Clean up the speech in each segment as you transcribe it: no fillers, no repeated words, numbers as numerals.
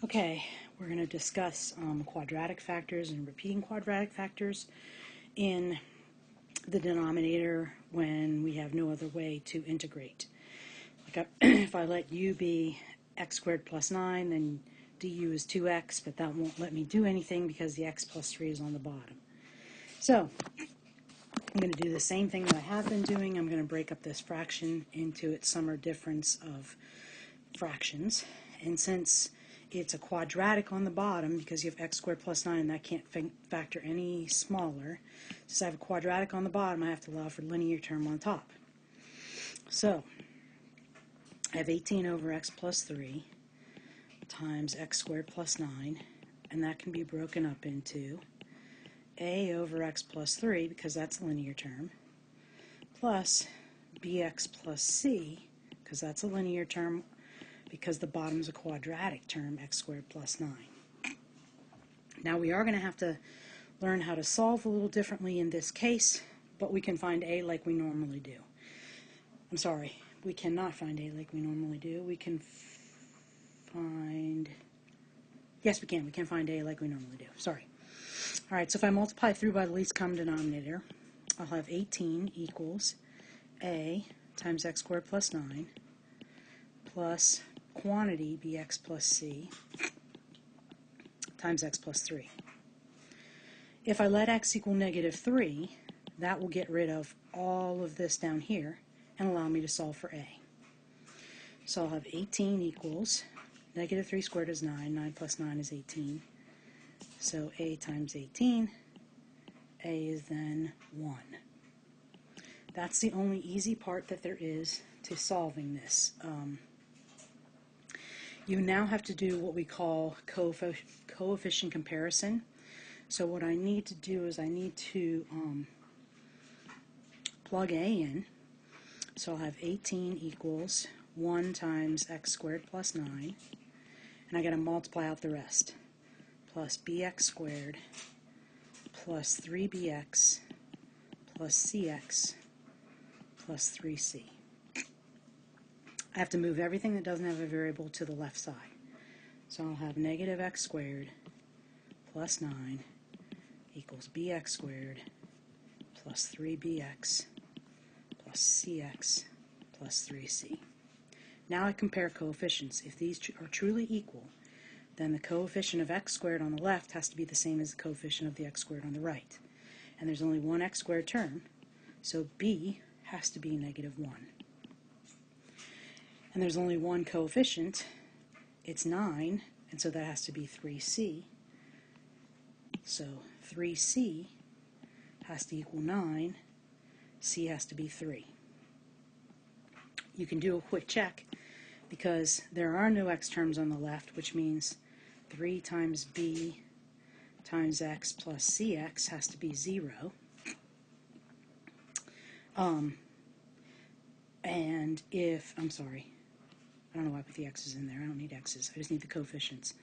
Okay, we're going to discuss quadratic factors and repeating quadratic factors in the denominator when we have no other way to integrate. Like if I let u be x squared plus 9, then du is 2x, but that won't let me do anything because the x plus 3 is on the bottom. So I'm going to do the same thing that I have been doing. I'm going to break up this fraction into its sum or difference of fractions. And since it's a quadratic on the bottom, because you have x squared plus 9, and that can't factor any smaller, since I have a quadratic on the bottom, I have to allow for linear term on top. So I have 18 over x plus 3 times x squared plus 9, and that can be broken up into a over x plus 3, because that's a linear term, plus bx plus c, because that's a linear term, because the bottom is a quadratic term, x squared plus 9. Now we are going to have to learn how to solve a little differently in this case, but we can find a like we normally do. I'm sorry, we cannot find a like we normally do. We can find, yes we can find a like we normally do, sorry. Alright, so if I multiply through by the least common denominator, I'll have 18 equals a times x squared plus 9 plus quantity bx plus c times x plus 3. If I let x equal negative 3, that will get rid of all of this down here and allow me to solve for a. So I'll have 18 equals negative 3 squared is 9, 9 plus 9 is 18. So a times 18, a is then 1. That's the only easy part that there is to solving this. You now have to do what we call coefficient comparison. So what I need to do is I need to plug a in. So I'll have 18 equals 1 times x squared plus 9, and I got to multiply out the rest. Plus bx squared plus 3bx plus cx plus 3c. I have to move everything that doesn't have a variable to the left side. So I'll have negative x squared plus 9 equals bx squared plus 3bx plus cx plus 3c. Now I compare coefficients. If these are truly equal, then the coefficient of x squared on the left has to be the same as the coefficient of the x squared on the right. And there's only one x squared term, so b has to be negative 1. And there's only one coefficient, it's 9, and so that has to be 3c. So 3c has to equal 9, c has to be 3. You can do a quick check because there are no x terms on the left, which means 3 times b times x plus cx has to be 0. And if, I'm sorry, I don't know why I put the x's in there. I don't need x's. I just need the coefficients.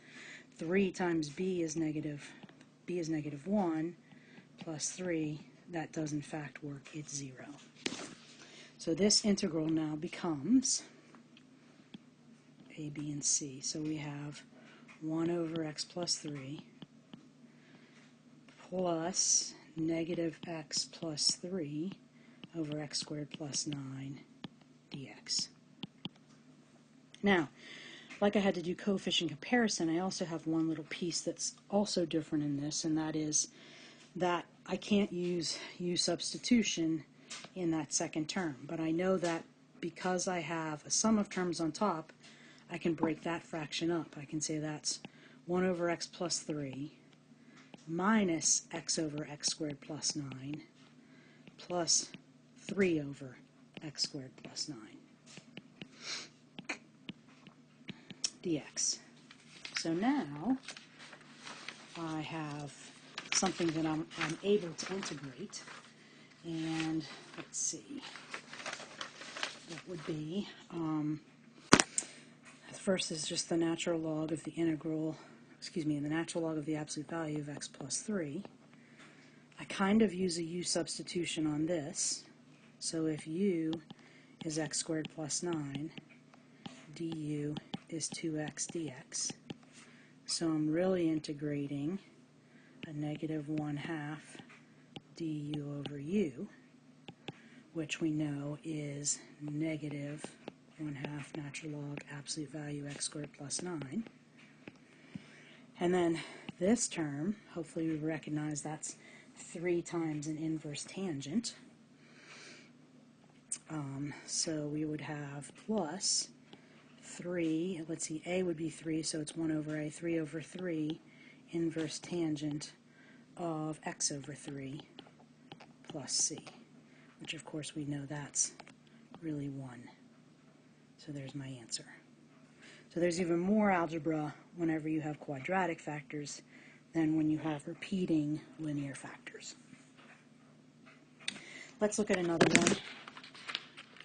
3 times b is negative 1 plus 3. That does in fact work. It's 0. So this integral now becomes a, b, and c. So we have 1 over x plus 3 plus negative x plus 3 over x squared plus 9 dx. Now, like I had to do coefficient comparison, I also have one little piece that's also different in this, and that is that I can't use u substitution in that second term. But I know that because I have a sum of terms on top, I can break that fraction up. I can say that's 1 over x plus 3 minus x over x squared plus 9 plus 3 over x squared plus 9 dx. So now I have something that I'm able to integrate, and let's see, that would be, first is just the natural log of the integral, the natural log of the absolute value of x plus 3. I kind of use a u substitution on this, so if u is x squared plus 9, du is 2x dx, So I'm really integrating a negative 1/2 du over u, which we know is negative 1/2 natural log absolute value x squared plus 9. And then this term, hopefully we recognize that's 3 times an inverse tangent. So we would have plus 3, let's see, a would be 3, so it's 1 over a, 3 over 3, inverse tangent of x over 3 plus c, which of course we know that's really 1. So there's my answer. So there's even more algebra whenever you have quadratic factors than when you have repeating linear factors. Let's look at another one.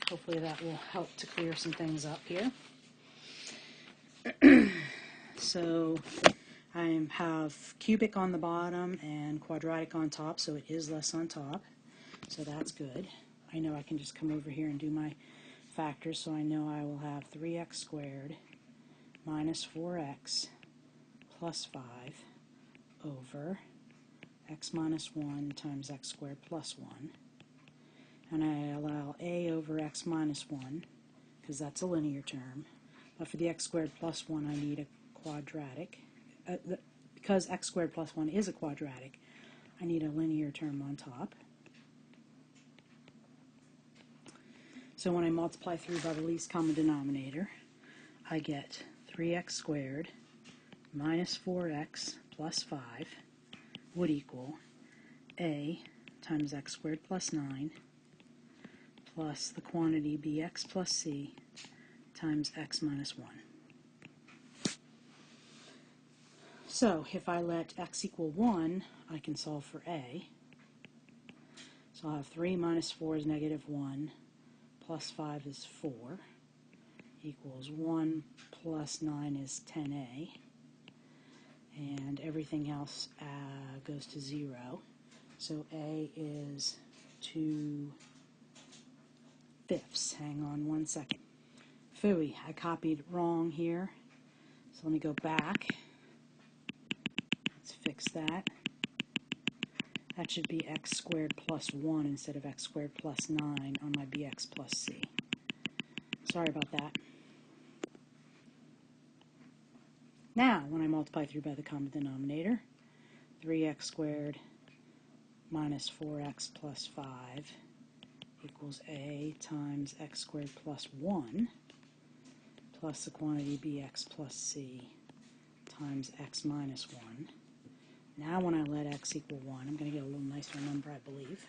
Hopefully that will help to clear some things up here. So I have cubic on the bottom and quadratic on top, so it is less on top. So that's good. I know I can just come over here and do my factors, so I know I will have 3x squared minus 4x plus 5 over x minus 1 times x squared plus 1. And I allow a over x minus 1, because that's a linear term. But for the x squared plus 1, I need a quadratic. Because x squared plus 1 is a quadratic, I need a linear term on top. So when I multiply through by the least common denominator, I get 3x squared minus 4x plus 5 would equal a times x squared plus 9 plus the quantity bx plus c times x minus 1. So if I let x equal 1, I can solve for a. So I'll have 3 minus 4 is negative 1, plus 5 is 4, equals 1 plus 9 is 10a, and everything else goes to 0. So a is 2/5. Hang on one second. Phooey, I copied wrong here. So let me go back. Let's fix that. That should be x squared plus 1 instead of x squared plus 9 on my bx plus c. Sorry about that. Now, when I multiply through by the common denominator, 3x squared minus 4x plus 5 equals a times x squared plus 1 plus the quantity bx plus c times x minus 1. Now when I let x equal 1, I'm going to get a little nicer number, I believe.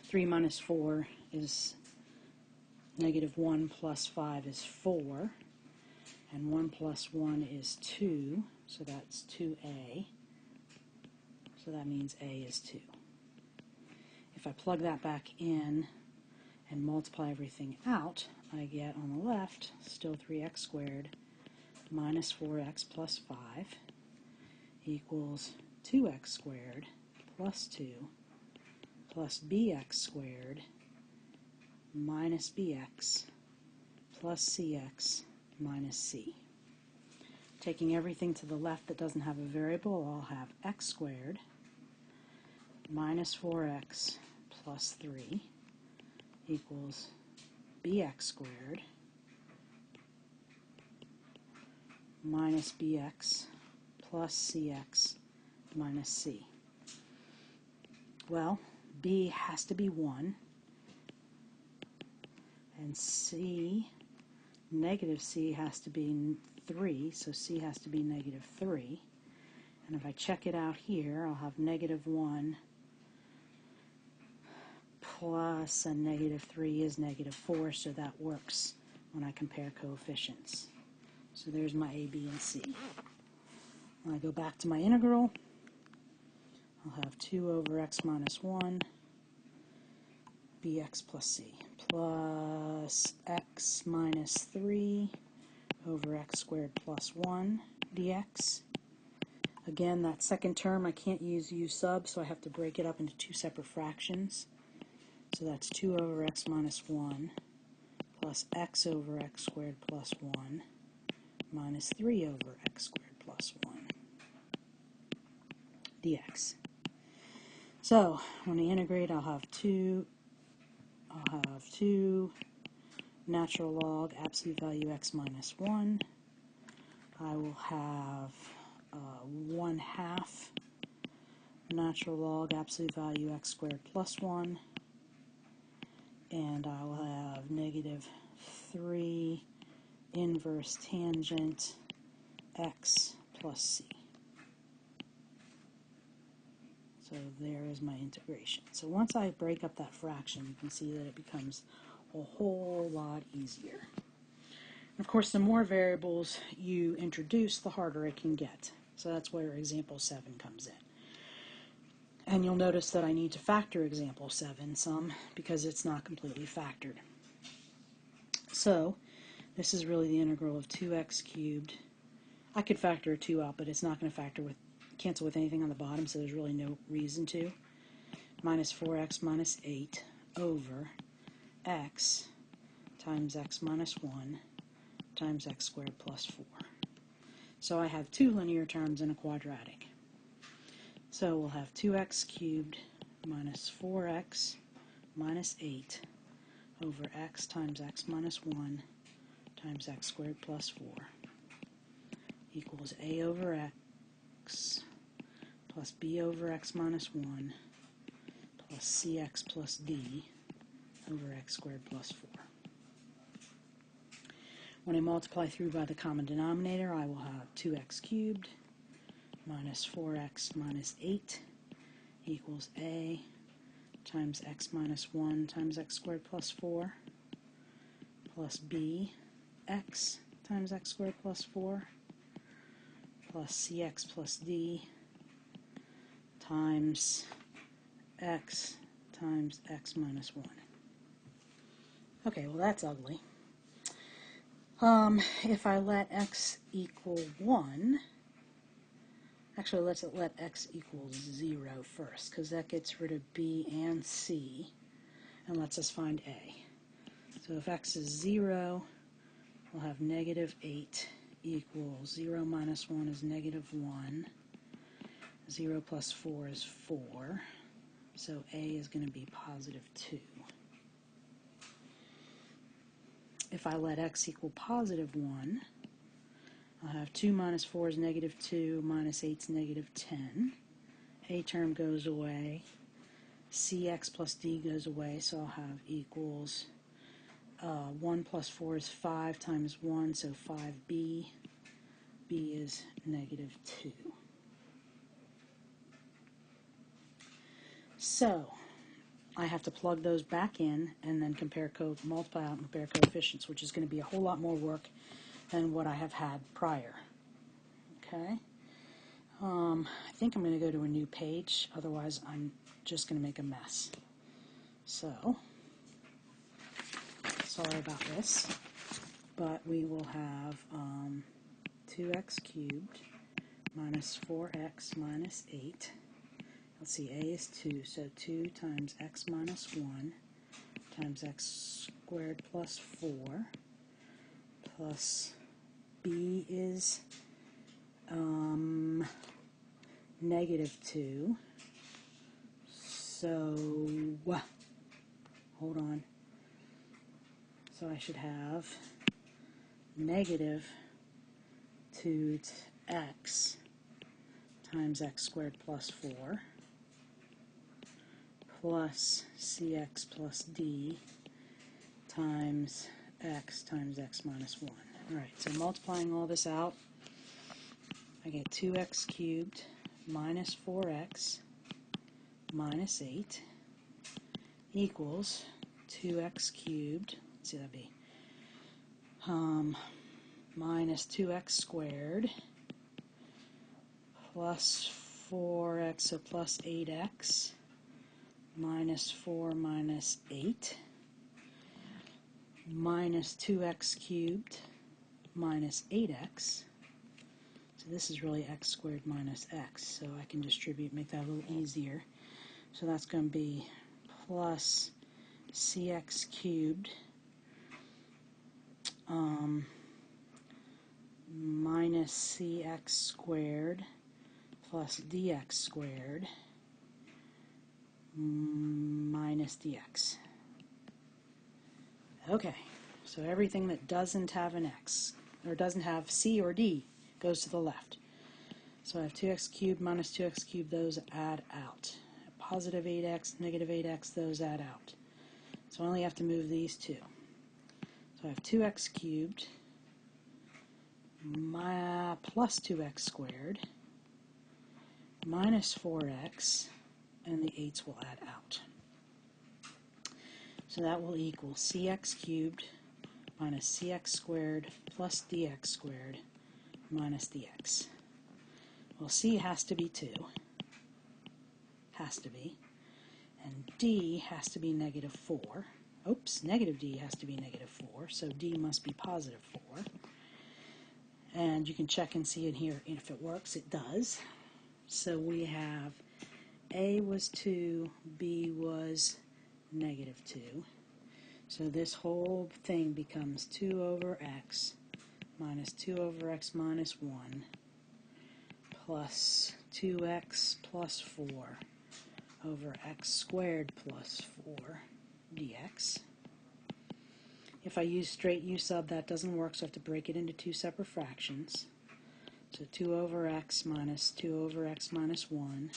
3 minus 4 is negative 1 plus 5 is 4. And 1 plus 1 is 2, so that's 2a. So that means a is 2. If I plug that back in and multiply everything out, I get on the left still 3x squared minus 4x plus 5 equals 2x squared plus 2 plus bx squared minus bx plus cx minus c. Taking everything to the left that doesn't have a variable, I'll have x squared minus 4x plus 3 equals bx squared minus bx plus cx minus c. Well, b has to be 1, and c, negative c has to be 3, so c has to be negative 3. And if I check it out here, I'll have negative 1 plus a negative 3 is negative 4, so that works when I compare coefficients. So there's my a, b, and c. When I go back to my integral, I'll have 2 over x minus 1 bx plus c plus x minus 3 over x squared plus 1 dx. Again, that second term I can't use u sub, so I have to break it up into 2 separate fractions. So that's 2 over x minus 1 plus x over x squared plus 1 minus 3 over x squared plus 1 dx. So when I integrate, I'll have 2 natural log absolute value x minus 1. I will have 1/2 natural log absolute value x squared plus 1, and I will have negative 3 inverse tangent x plus c. So there is my integration. So once I break up that fraction, you can see that it becomes a whole lot easier. And of course, the more variables you introduce, the harder it can get. So that's where example 7 comes in. And you'll notice that I need to factor example 7 some because it's not completely factored. So this is really the integral of 2x cubed. I could factor a 2 out, but it's not going to cancel with anything on the bottom, so there's really no reason to. Minus 4x minus 8 over x times x minus 1 times x squared plus 4. So I have two linear terms in a quadratic. So we'll have 2x cubed minus 4x minus 8 over x times x minus 1 times x squared plus 4 equals a over x plus b over x minus 1 plus cx plus d over x squared plus 4. When I multiply through by the common denominator, I will have 2x cubed minus 4x minus 8 equals a times x minus 1 times x squared plus 4 plus b x times x squared plus 4 plus cx plus d times x minus 1. Okay, well that's ugly. If I let x equal 1, actually let's let x equal 0 first, because that gets rid of b and c and lets us find a. So if x is 0, we'll have negative 8 equals 0 minus 1 is negative 1. 0 plus 4 is 4. So a is going to be positive 2. If I let x equal positive 1, I'll have 2 minus 4 is negative 2, minus 8 is negative 10. A term goes away. Cx plus d goes away, so I'll have equals 1 plus 4 is 5 times 1, so 5b. b is negative 2. So I have to plug those back in and then multiply out and compare coefficients, which is going to be a whole lot more work than what I have had prior. Okay? I think I'm going to go to a new page, otherwise I'm just going to make a mess. So, sorry about this, but we will have 2x cubed minus 4x minus 8. Let's see, a is 2, so 2 times x minus 1 times x squared plus 4 plus b is negative 2. So, hold on. So I should have negative 2x times x squared plus 4 plus cx plus d times x minus 1. Alright, so multiplying all this out, I get 2x cubed minus 4x minus 8 equals 2x cubed, let's see that'd be, minus 2x squared plus 4x, so plus 8x minus 4 minus 8 minus 2x cubed minus 8x. So this is really x squared minus x, so I can distribute, make that a little easier. So that's going to be plus cx cubed minus cx squared plus dx squared minus dx. Okay, so everything that doesn't have an x, or doesn't have c or d, goes to the left. So I have 2x cubed minus 2x cubed, those add out. Positive 8x, negative 8x, those add out. So I only have to move these two. So I have 2x cubed plus 2x squared minus 4x, and the 8's will add out. So that will equal cx cubed minus cx squared plus dx squared minus dx. Well, c has to be 2. Has to be. And d has to be negative 4. Oops, negative d has to be negative 4, so d must be positive 4. And you can check and see in here if it works. It does. So we have a was 2, b was negative 2. So this whole thing becomes 2 over x minus 2 over x minus 1 plus 2x plus 4 over x squared plus 4 dx. If I use straight u sub, that doesn't work, so I have to break it into two separate fractions. So 2 over x minus 2 over x minus 1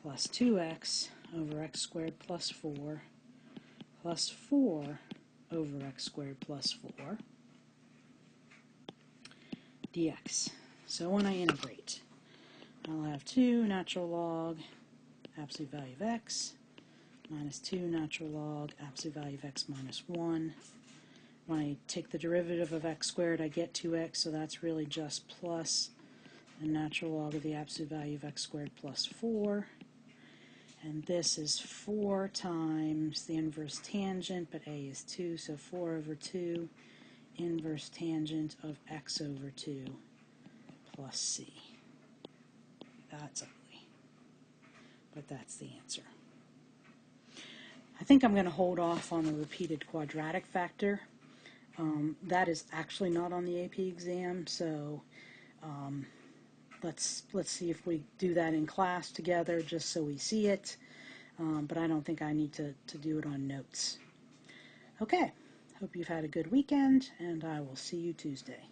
plus 2x over x squared plus 4 plus 4 over x squared plus 4 dx. So when I integrate, I'll have 2 natural log absolute value of x minus 2 natural log absolute value of x minus 1. When I take the derivative of x squared, I get 2x, so that's really just plus the natural log of the absolute value of x squared plus 4. And this is 4 times the inverse tangent, but a is 2, so 4 over 2 inverse tangent of x over 2 plus c. That's ugly, but that's the answer. I think I'm going to hold off on the repeated quadratic factor. That is actually not on the AP exam, so let's see if we do that in class together just so we see it, but I don't think I need to do it on notes. Okay, hope you've had a good weekend, and I will see you Tuesday.